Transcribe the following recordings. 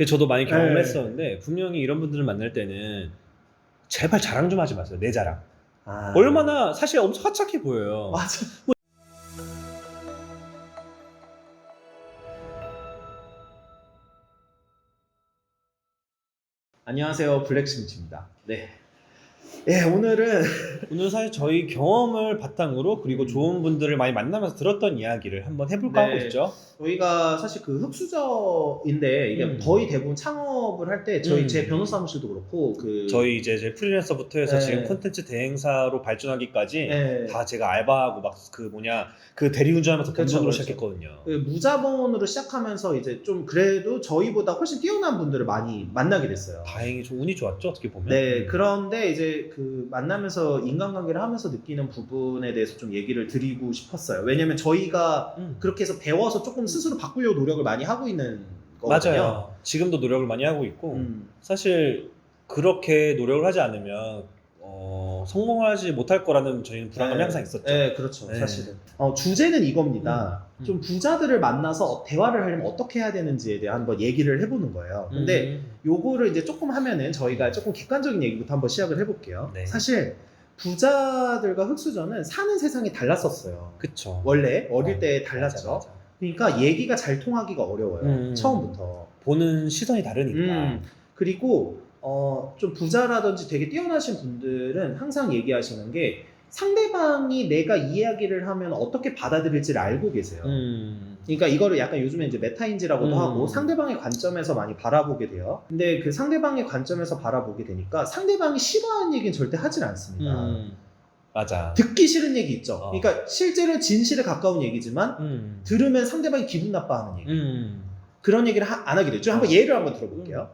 그래서 저도 많이 경험을 네. 했었는데 분명히 이런 분들을 만날 때는 제발 자랑 좀 하지 마세요. 내 자랑. 아, 얼마나 사실 엄청 하찮게 보여요. 맞아. 안녕하세요, 블랙심치입니다. 네. 예, 오늘은 오늘 사실 저희 경험을 바탕으로 그리고 좋은 분들을 많이 만나면서 들었던 이야기를 한번 해볼까 하고 네. 있죠. 저희가 사실 그 흑수저인데 이게 거의 대부분 창업을 할 때 제 변호 사무실도 그렇고 저희 이제 제 프리랜서부터 해서 네. 지금 콘텐츠 대행사로 발전하기까지 네. 다 제가 알바하고 막 그 대리운전하면서 번 그렇죠, 돈으로 그렇죠. 시작했거든요. 그 무자본으로 시작하면서 이제 좀 그래도 저희보다 훨씬 뛰어난 분들을 많이 만나게 됐어요. 다행히 좀 운이 좋았죠, 어떻게 보면. 네, 그런데 이제 그 만나면서 인간관계를 하면서 느끼는 부분에 대해서 좀 얘기를 드리고 싶었어요. 왜냐면 저희가 그렇게 해서 배워서 조금 스스로 바꾸려고 노력을 많이 하고 있는 거거든요. 맞아요. 지금도 노력을 많이 하고 있고 사실 그렇게 노력을 하지 않으면 성공하지 못할 거라는 저희는 불안감이 네. 항상 있었죠. 네, 그렇죠. 네. 사실은. 주제는 이겁니다. 좀 부자들을 만나서 대화를 하려면 어떻게 해야 되는지에 대해 한번 얘기를 해보는 거예요. 근데 요거를 이제 조금 하면은 저희가 조금 객관적인 얘기부터 한번 시작을 해볼게요. 네. 사실 부자들과 흑수저는 사는 세상이 달랐었어요. 그쵸. 원래 어릴 때 달랐죠. 맞아. 그러니까 얘기가 잘 통하기가 어려워요. 처음부터. 보는 시선이 다르니까. 그리고 좀 부자라든지 되게 뛰어나신 분들은 항상 얘기하시는 게 상대방이 내가 이야기를 하면 어떻게 받아들일지를 알고 계세요. 그러니까 이거를 약간 요즘에 이제 메타인지라고도 하고 상대방의 관점에서 많이 바라보게 돼요. 근데 그 상대방의 관점에서 바라보게 되니까 상대방이 싫어하는 얘기는 절대 하질 않습니다. 맞아. 듣기 싫은 얘기 있죠. 그러니까 실제로 진실에 가까운 얘기지만 들으면 상대방이 기분 나빠하는 얘기. 그런 얘기를 안 하게 되죠. 한번 예를 한번 들어볼게요.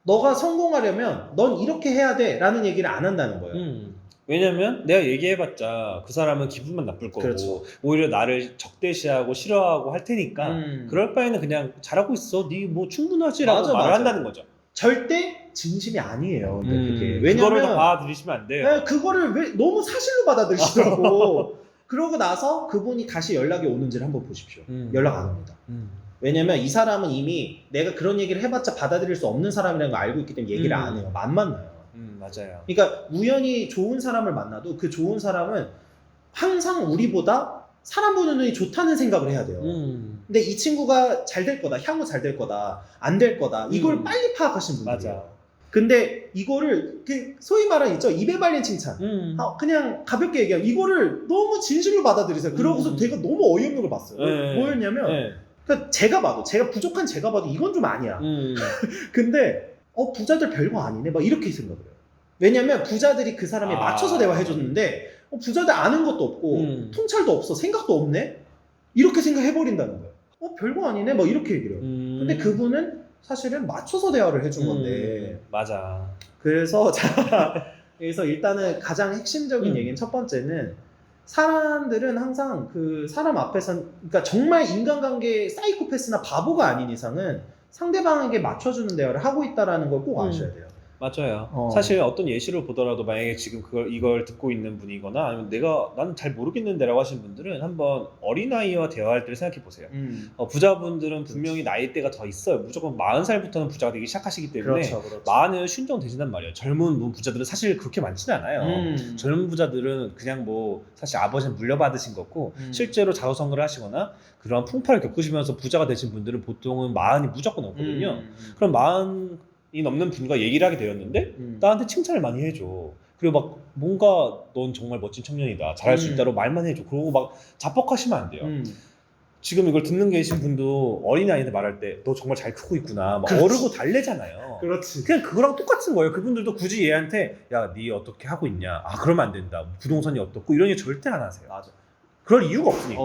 너가 성공하려면 넌 이렇게 해야 돼 라는 얘기를 안 한다는 거예요. 왜냐면 내가 얘기해봤자 그 사람은 기분만 나쁠 거고 그렇죠. 오히려 나를 적대시하고 싫어하고 할 테니까 그럴 바에는 그냥 잘하고 있어. 네 뭐 충분하지 라고 맞아, 말을 맞아. 한다는 거죠. 절대 진심이 아니에요. 근데 그게. 그거를 더 왜냐면 받아들이시면 안 돼요. 네, 그거를 왜 너무 사실로 받아들이시더라고. 그러고 나서 그분이 다시 연락이 오는지를 한번 보십시오. 연락 안 옵니다. 왜냐면 이 사람은 이미 내가 그런 얘기를 해봤자 받아들일 수 없는 사람이라는 걸 알고 있기 때문에 얘기를 안 해요. 안 만나요. 맞아요. 그러니까 우연히 좋은 사람을 만나도 그 좋은 사람은 항상 우리보다 사람 보는 눈이 좋다는 생각을 해야 돼요. 근데 이 친구가 잘 될 거다, 향후 잘 될 거다, 안 될 거다, 이걸 빨리 파악하신 분들이에요. 맞아. 근데 이거를 그 소위 말하는 있죠, 입에 발린 칭찬. 그냥 가볍게 얘기하면 이거를 너무 진실로 받아들이세요. 그러고서 제가 너무 어이없는 걸 봤어요. 뭐였냐면 그러니까 제가 부족한 제가 봐도 이건 좀 아니야. 근데 부자들 별거 아니네 막 이렇게 생각을 해요. 왜냐면 부자들이 그 사람에 맞춰서 대화해줬는데 부자들 아는 것도 없고 통찰도 없어, 생각도 없네, 이렇게 생각해버린다는 거예요. 별거 아니네 막 이렇게 얘기를 해요. 근데 그분은 사실은 맞춰서 대화를 해준 건데. 맞아. 그래서 그래서 일단은 가장 핵심적인 얘기는 첫 번째는 사람들은 항상 그 사람 앞에선, 그러니까 정말 인간관계 사이코패스나 바보가 아닌 이상은 상대방에게 맞춰주는 대화를 하고 있다는 걸 꼭 아셔야 돼요. 맞아요. 사실 어떤 예시를 보더라도 만약에 지금 이걸 듣고 있는 분이거나 아니면 나는 잘 모르겠는데라고 하시는 분들은 한번 어린아이와 대화할 때를 생각해 보세요. 부자분들은 분명히 나이대가 더 있어요. 무조건 40살부터는 부자가 되기 시작하시기 때문에 그렇죠. 40은 쉰정 되신단 말이에요. 젊은 부자들은 사실 그렇게 많지는 않아요. 젊은 부자들은 그냥 뭐 사실 아버지는 물려받으신 거고 실제로 자우성가를 하시거나 그런 풍파를 겪으시면서 부자가 되신 분들은 보통은 40이 무조건 없거든요. 그럼 40이 넘는 분과 얘기를 하게 되었는데 나한테 칭찬을 많이 해줘. 그리고 막 뭔가 넌 정말 멋진 청년이다, 잘할 수 있다고 말만 해줘. 그러고 막 자뻑하시면 안 돼요. 지금 이걸 듣는 계신 분도 어린아이한테 말할 때 너 정말 잘 크고 있구나 막 어르고 달래잖아요. 그렇지. 그냥 그거랑 똑같은 거예요. 그분들도 굳이 얘한테 야 니 어떻게 하고 있냐, 그러면 안 된다, 부동산이 어떻고 이런 얘기 절대 안 하세요. 맞아. 그럴 이유가 없으니까.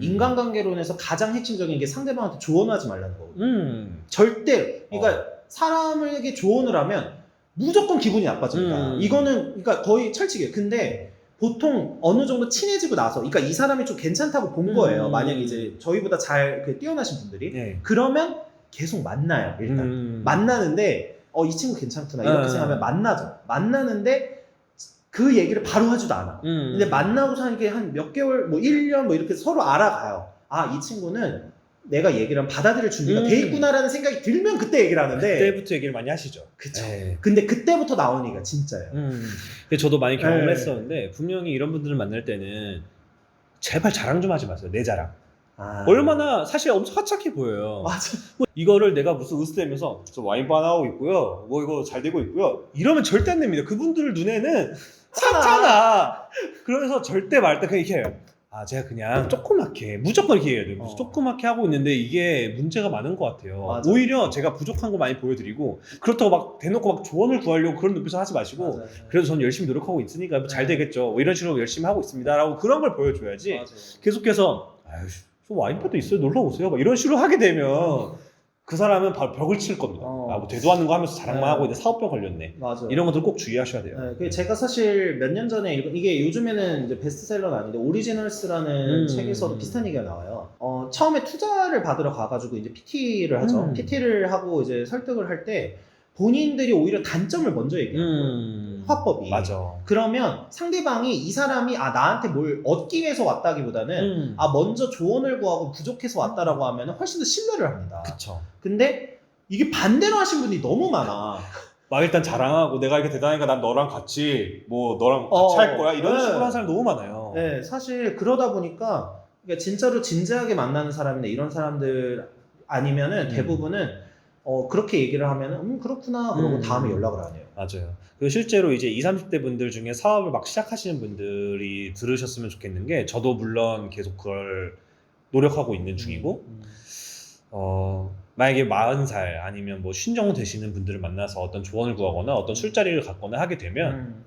인간관계론에서 가장 핵심적인 게 상대방한테 조언하지 말라는 거거든요. 절대. 그러니까 사람에게 조언을 하면 무조건 기분이 나빠집니다. 이거는 그러니까 거의 철칙이에요. 근데 보통 어느 정도 친해지고 나서, 그러니까 이 사람이 좀 괜찮다고 본 거예요. 만약에 이제 저희보다 잘 뛰어나신 분들이. 그러면 계속 만나요. 일단 만나는데 이 친구 괜찮구나 이렇게 생각하면 만나죠. 만나는데 그 얘기를 바로 하지도 않아. 근데 만나고서 이게 한 몇 개월, 뭐 1년 뭐 이렇게 서로 알아가요. 이 친구는 내가 얘기를 하면 받아들일 준비가 돼 있구나라는 생각이 들면 그때 얘기를 하는데 그때부터 얘기를 많이 하시죠. 그쵸. 근데 그때부터 나오는 얘기가 진짜예요. 근데 저도 많이 경험을 했었는데 분명히 이런 분들을 만날 때는 제발 자랑 좀 하지 마세요. 내 자랑. 얼마나 사실 엄청 하찮게 보여요. 맞아. 뭐 이거를 내가 무슨 으스대면서 저 와인바 하고 있고요. 뭐 이거 잘 되고 있고요. 이러면 절대 안 됩니다. 그분들 눈에는 차잖아. 그래서 절대 말 때 그냥 이렇게 해요. 아, 제가 그냥 조그맣게 무조건 이렇게 해야 돼요. 조그맣게 하고 있는데 이게 문제가 많은 것 같아요. 맞아. 오히려 제가 부족한 거 많이 보여드리고 그렇다고 막 대놓고 막 조언을 구하려고 그런 눈빛을 하지 마시고 맞아요. 그래도 저는 열심히 노력하고 있으니까 잘 되겠죠. 뭐 이런 식으로 열심히 하고 있습니다라고 그런 걸 보여줘야지. 맞아요. 계속해서 아유, 저 와인바도 있어요. 놀러 오세요. 막 이런 식으로 하게 되면 그 사람은 바로 벽을 칠 겁니다. 아, 뭐 되도 않는 거 하면서 자랑만 하고 이제 사업병 걸렸네. 맞아요. 이런 것들 꼭 주의하셔야 돼요. 네, 제가 사실 몇 년 전에 이게 요즘에는 이제 베스트셀러는 아닌데 오리지널스라는 책에서도 비슷한 얘기가 나와요. 처음에 투자를 받으러 가가지고 이제 PT를 하죠. PT를 하고 이제 설득을 할 때 본인들이 오히려 단점을 먼저 얘기해요. 화법이. 맞아. 그러면 상대방이 이 사람이 나한테 뭘 얻기 위해서 왔다기보다는 먼저 조언을 구하고 부족해서 왔다라고 하면 훨씬 더 신뢰를 합니다. 그쵸. 근데 이게 반대로 하신 분이 너무 많아. 막 일단 자랑하고 내가 이렇게 대단하니까 난 너랑 같이 뭐 너랑 같이 할 거야 이런 식으로 하는 사람 너무 많아요. 네, 사실 그러다 보니까 그러니까 진짜로 진지하게 만나는 사람이나 이런 사람들 아니면은 대부분은 그렇게 얘기를 하면은 그렇구나 그러고 다음에 연락을 안 해요. 맞아요. 그리고 실제로 이제 20, 30대 분들 중에 사업을 막 시작하시는 분들이 들으셨으면 좋겠는 게 저도 물론 계속 그걸 노력하고 있는 중이고 만약에 40살 아니면 뭐 50 정도 되시는 분들을 만나서 어떤 조언을 구하거나 어떤 술자리를 갖거나 하게 되면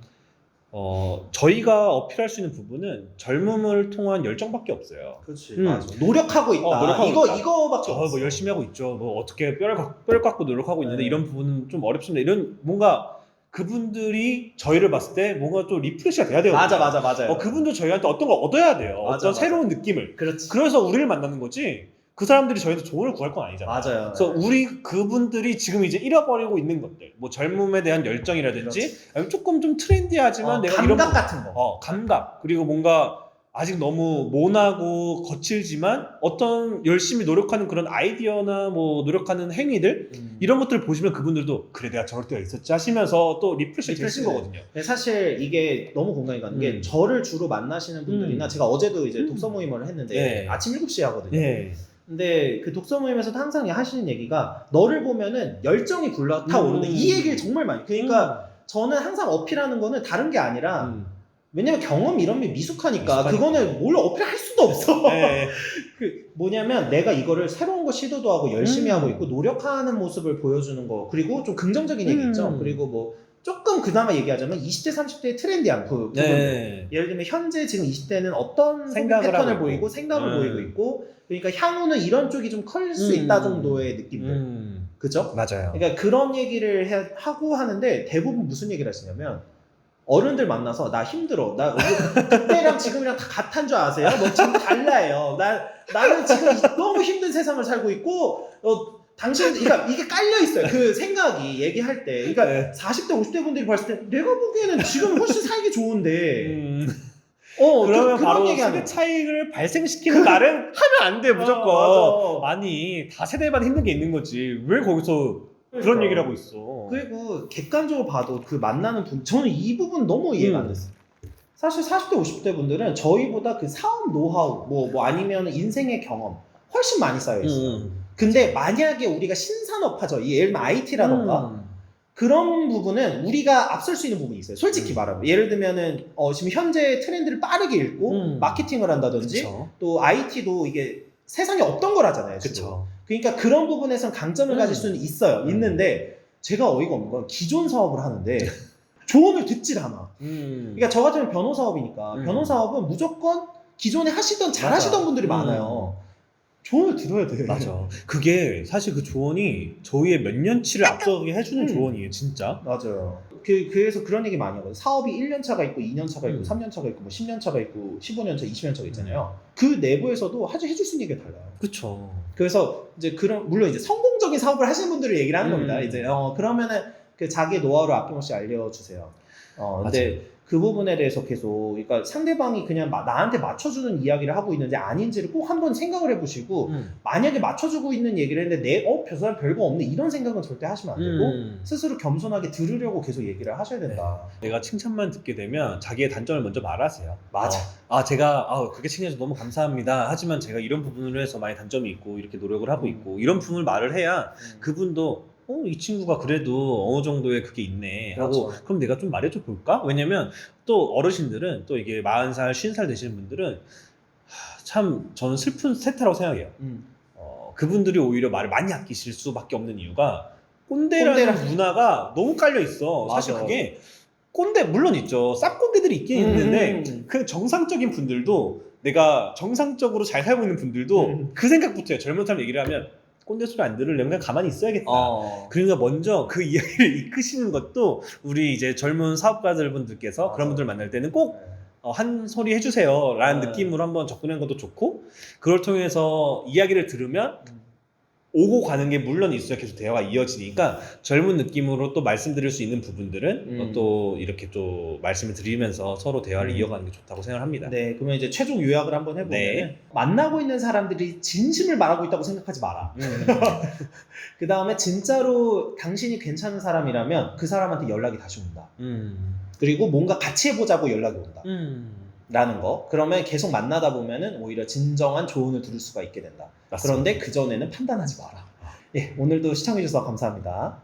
저희가 어필할 수 있는 부분은 젊음을 통한 열정밖에 없어요. 그렇지. 맞아. 노력하고 있다. 노력하고 있다. 이거밖에 없어. 뭐 열심히 하고 있죠. 뭐 어떻게 뼈를 깎고 노력하고 있는데 이런 부분은 좀 어렵습니다. 이런 뭔가 그분들이 저희를 봤을 때 뭔가 좀 리프레시가 돼야 돼요. 맞아요. 그분도 저희한테 어떤 걸 얻어야 돼요. 맞아. 새로운 느낌을. 그렇지. 그래서 우리를 만나는 거지. 그 사람들이 저희한테 조언을 구할 건 아니잖아요. 맞아요. 그래서 그분들이 지금 이제 잃어버리고 있는 것들, 뭐 젊음에 대한 열정이라든지, 아니면 조금 좀 트렌디하지만 내가 감각 이런 같은 거. 감각. 그리고 뭔가 아직 너무 모나고 거칠지만 어떤 열심히 노력하는 그런 아이디어나 뭐 노력하는 행위들 이런 것들을 보시면 그분들도 그래 내가 저럴 때가 있었지 하시면서 또 리프레시 되신 거거든요. 사실 이게 너무 공감이 가는 게 저를 주로 만나시는 분들이나 제가 어제도 이제 독서 모임을 했는데 아침 7시에 하거든요. 근데 그 독서 모임에서도 항상 하시는 얘기가 너를 보면은 열정이 불타오르는 이 얘기를 정말 많이. 그러니까 저는 항상 어필하는 거는 다른 게 아니라 왜냐면 경험 이런 게 미숙하니까 그거는 뭘 어필할 수도 없어. 그 뭐냐면 내가 이거를 새로운 거 시도도 하고 열심히 하고 있고 노력하는 모습을 보여주는 거 그리고 좀 긍정적인 얘기 있죠. 그리고 뭐 조금 그나마 얘기하자면 20대 30대의 트렌디한 부분들. 예를 들면 현재 지금 20대는 어떤 패턴을 보이고 생각을 보이고 있고 그러니까 향후는 이런 쪽이 좀 클 수 있다 정도의 느낌들. 그죠? 맞아요. 그러니까 그런 얘기를 하고 하는데 대부분 무슨 얘기를 하시냐면 어른들 만나서 나 힘들어. 나 그때랑 지금이랑 다 같은 줄 아세요? 뭐 지금 달라요. 나는 지금 너무 힘든 세상을 살고 있고 당신 그러니까 이게 깔려 있어요. 그 생각이 얘기할 때. 그러니까 40대 50대 분들이 봤을 때 내가 보기에는 지금 훨씬 살기 좋은데. 그러면 바로 얘기하는 세대 차이를 발생시키는 말은 하면 안 돼 무조건. 아니 다 세대마다 힘든 게 있는 거지. 왜 거기서 그런 얘기를 하고 있어. 그리고 객관적으로 봐도 그 만나는 분 저는 이 부분 너무 이해가 안 됐어요. 사실 40대 50대 분들은 저희보다 그 사업 노하우 뭐 아니면 인생의 경험 훨씬 많이 쌓여 있어요. 근데 만약에 우리가 신산업하죠. 예를 들면 IT라던가 그런 부분은 우리가 앞설 수 있는 부분이 있어요. 솔직히 말하면 예를 들면은 지금 현재 트렌드를 빠르게 읽고 마케팅을 한다든지 또 IT도 이게 세상에 없던 거라잖아요. 그러니까 그런 부분에선 강점을 가질 수는 있어요. 있는데 제가 어이가 없는 건 기존 사업을 하는데 조언을 듣질 않아. 그러니까 저 같으면 변호사업이니까 변호사업은 무조건 기존에 잘하시던 분들이 많아요. 조언을 들어야 돼. 맞아. 그게 사실 그 조언이 저희의 몇 년치를 앞서게 해주는 조언이에요, 진짜. 맞아요. 그래서 그런 얘기 많이 하거든요. 사업이 1년 차가 있고 2년 차가 있고 3년 차가 있고 뭐 10년 차가 있고 15년 차, 20년 차가 있잖아요. 그 내부에서도 해줄 수 있는 얘기가 달라요. 그렇죠. 그래서 이제 물론 이제 성공적인 사업을 하시는 분들을 얘기를 하는 겁니다. 이제 그러면은 그 자기 노하우를 아낌없이 알려주세요. 근데 그 부분에 대해서 계속 그러니까 상대방이 그냥 나한테 맞춰주는 이야기를 하고 있는지 아닌지를 꼭 한번 생각을 해보시고 만약에 맞춰주고 있는 얘기를 했는데 저 사람 별거 없네 이런 생각은 절대 하시면 안 되고 스스로 겸손하게 들으려고 계속 얘기를 하셔야 된다. 내가 칭찬만 듣게 되면 자기의 단점을 먼저 말하세요. 맞아. 제가 그렇게 칭찬해서 너무 감사합니다. 하지만 제가 이런 부분으로 해서 많이 단점이 있고 이렇게 노력을 하고 있고 이런 부분을 말을 해야 그분도 이 친구가 그래도 어느 정도의 그게 있네 하고 그렇죠. 그럼 내가 좀 말해줘 볼까? 왜냐면 또 어르신들은 또 이게 40살, 50살 되시는 분들은 참 저는 슬픈 세태라고 생각해요. 그분들이 오히려 말을 많이 아끼실 수밖에 없는 이유가 꼰대라는 문화가 너무 깔려 있어. 사실 맞아. 그게 꼰대 물론 있죠. 쌉꼰대들이 있긴 있는데 그 정상적인 분들도 내가 정상적으로 잘 살고 있는 분들도 그 생각부터 해요. 젊은 사람 얘기를 하면 꼰대 소리 안 들으려면 그냥 가만히 있어야겠다. 그러니까 먼저 그 이야기를 이끄시는 것도 우리 이제 젊은 사업가들 분들께서 그런 분들 만날 때는 꼭 한 소리 해주세요 라는 느낌으로 한번 접근하는 것도 좋고 그걸 통해서 이야기를 들으면 오고 가는 게 물론 있어야 계속 대화가 이어지니까 젊은 느낌으로 또 말씀드릴 수 있는 부분들은 또 이렇게 또 말씀을 드리면서 서로 대화를 이어가는 게 좋다고 생각합니다. 네, 그러면 이제 최종 요약을 한번 해보면 만나고 있는 사람들이 진심을 말하고 있다고 생각하지 마라. 그 다음에 진짜로 당신이 괜찮은 사람이라면 그 사람한테 연락이 다시 온다. 그리고 뭔가 같이 해보자고 연락이 온다. 라는 거. 그러면 계속 만나다 보면은 오히려 진정한 조언을 들을 수가 있게 된다. 맞습니다. 그런데 그전에는 판단하지 마라. 예, 오늘도 시청해주셔서 감사합니다.